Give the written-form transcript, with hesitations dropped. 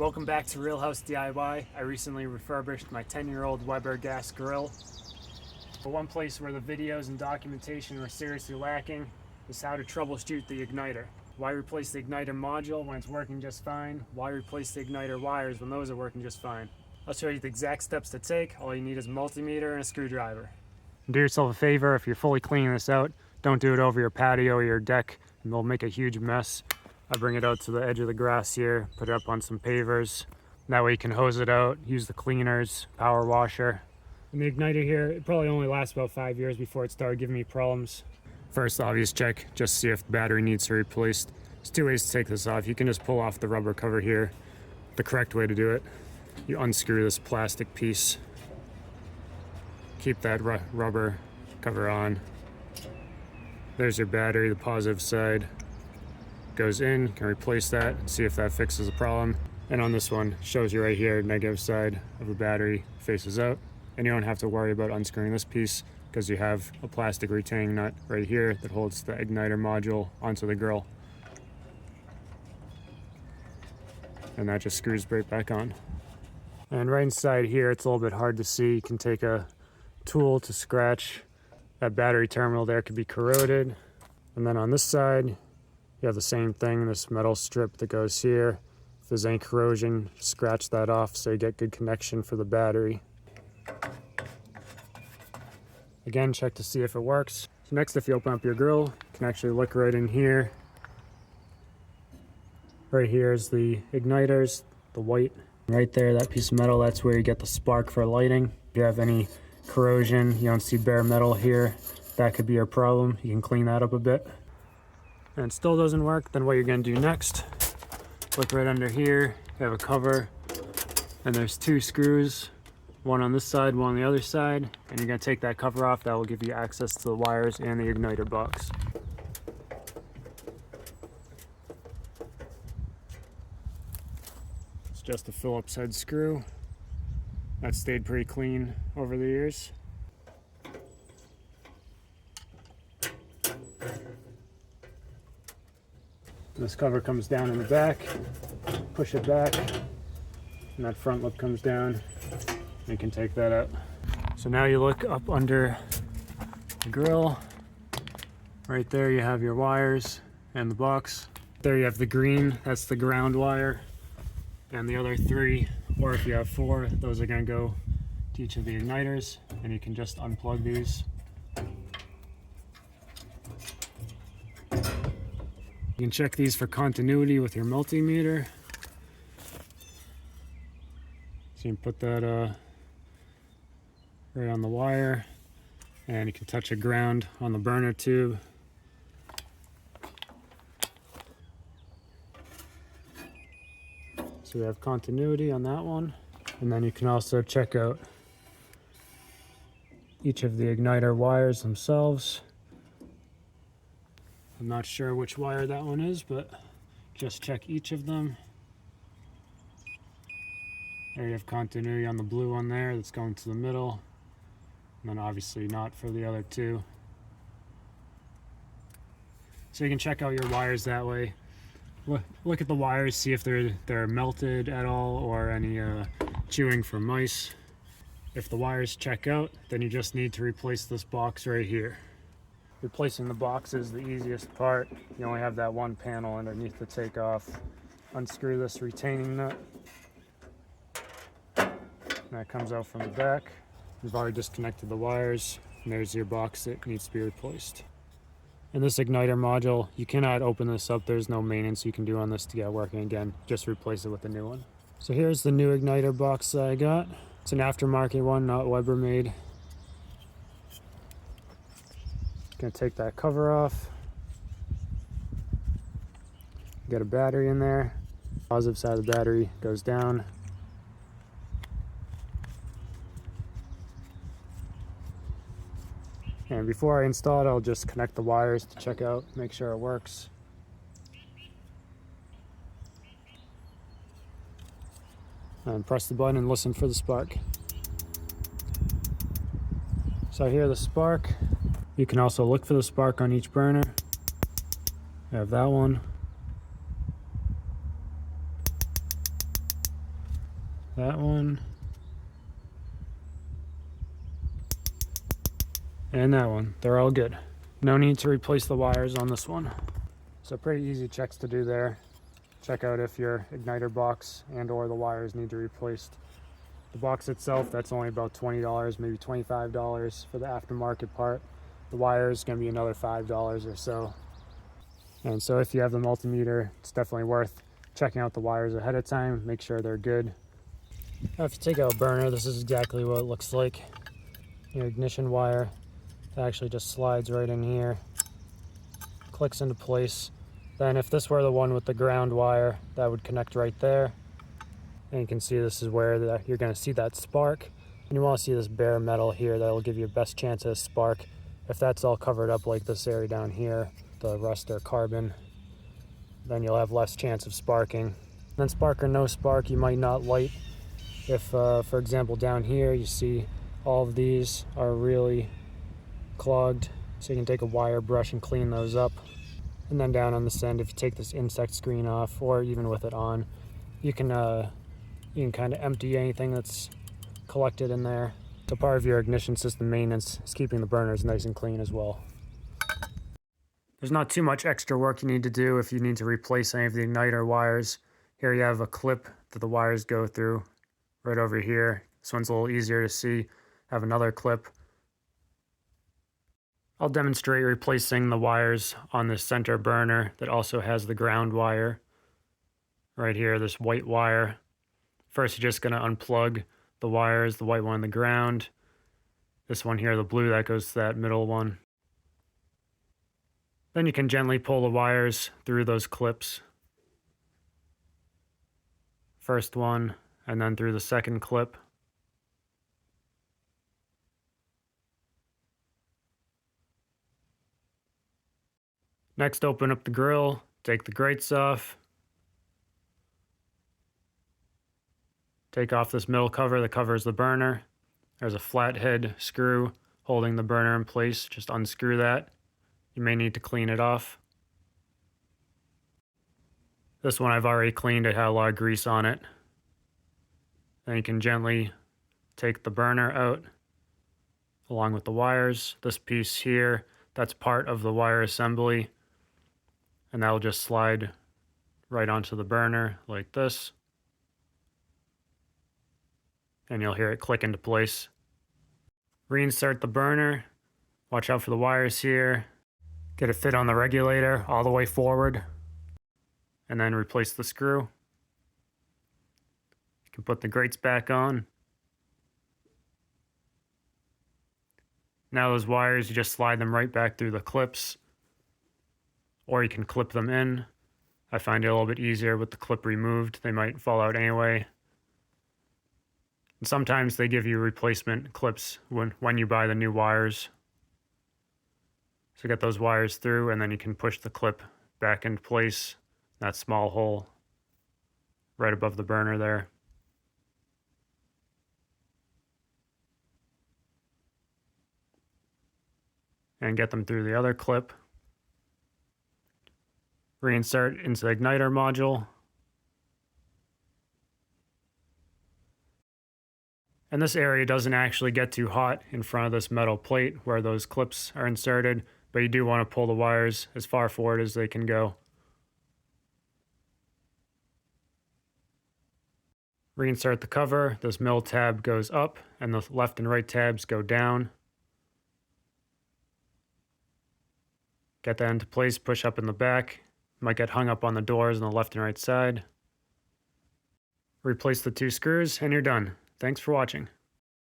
Welcome back to RealHouseDIY. I recently refurbished my 10-year-old Weber gas grill. But one place where the videos and documentation were seriously lacking is how to troubleshoot the igniter. Why replace the igniter module when it's working just fine? Why replace the igniter wires when those are working just fine? I'll show you the exact steps to take. All you need is a multimeter and a screwdriver. Do yourself a favor, if you're fully cleaning this out, don't do it over your patio or your deck, and they'll make a huge mess. I bring it out to the edge of the grass here, put it up on some pavers. That way you can hose it out, use the cleaners, power washer. And the igniter here, it probably only lasts about 5 years before it started giving me problems. First obvious check, just see if the battery needs to be replaced. There's two ways to take this off. You can just pull off the rubber cover here. The correct way to do it, you unscrew this plastic piece. Keep that rubber cover on. There's your battery, the positive side goes in, can replace that, see if that fixes the problem. And on this one, shows you right here, negative side of the battery faces out. And you don't have to worry about unscrewing this piece because you have a plastic retaining nut right here that holds the igniter module onto the grill. And that just screws right back on. And right inside here, it's a little bit hard to see. You can take a tool to scratch that battery terminal there, could be corroded. And then on this side, you have the same thing, this metal strip that goes here. If there's any corrosion, scratch that off so you get good connection for the battery. Again, check to see if it works. So next, if you open up your grill, you can actually look right in here. Right here is the igniters, the white. Right there, that piece of metal, that's where you get the spark for lighting. If you have any corrosion, you don't see bare metal here, that could be a problem. You can clean that up a bit. And it still doesn't work, then what you're gonna do next, look right under here, you have a cover, and there's two screws, one on this side, one on the other side, and you're gonna take that cover off. That will give you access to the wires and the igniter box. It's just a Phillips head screw. That stayed pretty clean over the years. This cover comes down in the back, push it back, and that front lip comes down. You can take that out. So now you look up under the grill. Right there you have your wires and the box. There you have the green, that's the ground wire. And the other three, or if you have four, those are gonna go to each of the igniters, and you can just unplug these. You can check these for continuity with your multimeter. So you can put that right on the wire, and you can touch a ground on the burner tube. So we have continuity on that one. And then you can also check out each of the igniter wires themselves. I'm not sure which wire that one is, but just check each of them. There you have continuity on the blue one there that's going to the middle. And then obviously not for the other two. So you can check out your wires that way. Look at the wires, see if they're melted at all or any chewing for mice. If the wires check out, then you just need to replace this box right here. Replacing the box is the easiest part. You only have that one panel underneath to take off. Unscrew this retaining nut. And that comes out from the back. We've already disconnected the wires, and there's your box that needs to be replaced. And this igniter module, you cannot open this up. There's no maintenance you can do on this to get it working again. Just replace it with a new one. So here's the new igniter box that I got. It's an aftermarket one, not Weber made. Gonna take that cover off. Get a battery in there. Positive side of the battery goes down. And before I install it, I'll just connect the wires to check out, make sure it works. And press the button and listen for the spark. So I hear the spark. You can also look for the spark on each burner. I have that one. that one, and that one. They're all good. No need to replace the wires on this one. So pretty easy checks to do there. Check out if your igniter box and or the wires need to be replaced. The box itself, that's only about $20, maybe $25 for the aftermarket part. The wires gonna be another $5 or so. And so if you have the multimeter, it's definitely worth checking out the wires ahead of time, make sure they're good. Now if you take out a burner, this is exactly what it looks like. Your ignition wire, it actually just slides right in here, clicks into place. Then if this were the one with the ground wire, that would connect right there. And you can see this is where you're going to see that spark. And you want to see this bare metal here, that'll give you the best chance of a spark. If that's all covered up like this area down here, the rust or carbon, then you'll have less chance of sparking. Then spark or no spark, you might not light. If, for example, down here, you see all of these are really clogged, so you can take a wire brush and clean those up. And then down on this end, if you take this insect screen off, or even with it on, you can kind of empty anything that's collected in there. So part of your ignition system maintenance is keeping the burners nice and clean as well. There's not too much extra work you need to do if you need to replace any of the igniter wires. Here you have a clip that the wires go through right over here. This one's a little easier to see. I have another clip. I'll demonstrate replacing the wires on this center burner that also has the ground wire. Right here, this white wire. First, you're just going to unplug the wires, the white one on the ground. This one here, the blue, that goes to that middle one. Then you can gently pull the wires through those clips. First one, and then through the second clip. Next, open up the grill, take the grates off. Take off this middle cover that covers the burner. There's a flathead screw holding the burner in place. Just unscrew that. You may need to clean it off. This one I've already cleaned. It had a lot of grease on it. Then you can gently take the burner out along with the wires. This piece here, that's part of the wire assembly. And that'll just slide right onto the burner like this. And you'll hear it click into place. Reinsert the burner. Watch out for the wires here. Get it fit on the regulator all the way forward. And then replace the screw. You can put the grates back on. Now those wires, you just slide them right back through the clips. Or you can clip them in. I find it a little bit easier with the clip removed. They might fall out anyway. And sometimes they give you replacement clips when you buy the new wires. So get those wires through, and then you can push the clip back into place. That small hole right above the burner there. And get them through the other clip. Reinsert into the igniter module. And this area doesn't actually get too hot in front of this metal plate where those clips are inserted, but you do want to pull the wires as far forward as they can go. Reinsert the cover. This middle tab goes up and the left and right tabs go down. Get that into place, push up in the back. Might get hung up on the doors on the left and right side. Replace the two screws and you're done. Thanks for watching.